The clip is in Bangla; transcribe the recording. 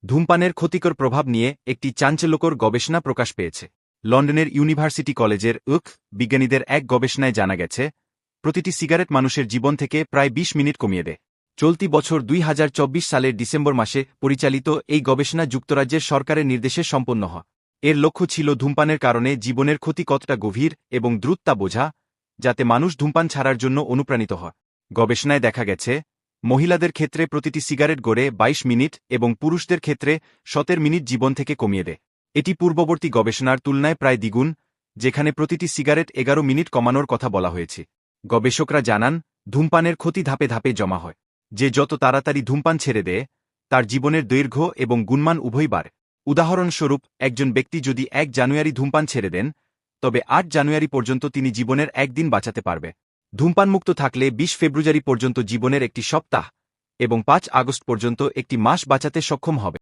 ধূমপানের ক্ষতিকর প্রভাব নিয়ে একটি চাঞ্চল্যকর গবেষণা প্রকাশ পেয়েছে। লন্ডনের ইউনিভার্সিটি কলেজের বিজ্ঞানীদের এক গবেষণায় জানা গেছে, প্রতিটি সিগারেট মানুষের জীবন থেকে প্রায় ২০ মিনিট কমিয়ে দেয়। চলতি বছর ২০২৪ সালের ডিসেম্বর মাসে পরিচালিত এই গবেষণা যুক্তরাজ্যের সরকারের নির্দেশে সম্পন্ন হয়। এর লক্ষ্য ছিল ধূমপানের কারণে জীবনের ক্ষতি কতটা গভীর এবং দ্রুত তা বোঝা, যাতে মানুষ ধূমপান ছাড়ার জন্য অনুপ্রাণিত হয়। গবেষণায় দেখা গেছে, মহিলাদের ক্ষেত্রে প্রতিটি সিগারেট গড়ে ২২ মিনিট এবং পুরুষদের ক্ষেত্রে ১৭ মিনিট জীবন থেকে কমিয়ে দেয়। এটি পূর্ববর্তী গবেষণার তুলনায় প্রায় দ্বিগুণ, যেখানে প্রতিটি সিগারেট ১১ মিনিট কমানোর কথা বলা হয়েছে। গবেষকরা জানান, ধূমপানের ক্ষতি ধাপে ধাপে জমা হয়। যে যত তাড়াতাড়ি ধূমপান ছেড়ে দেয়, তার জীবনের দৈর্ঘ্য এবং গুণমান উভয়ই বাড়ে। উদাহরণস্বরূপ, একজন ব্যক্তি যদি ১ জানুয়ারি ধূমপান ছেড়ে দেন, তবে ৮ জানুয়ারি পর্যন্ত তিনি জীবনের একদিন বাঁচাতে পারবে। ধূমপানমুক্ত থাকলে ২০ ফেব্রুয়ারি পর্যন্ত জীবনের একটি সপ্তাহ এবং ৫ আগস্ট পর্যন্ত একটি মাস বাঁচাতে সক্ষম হবে।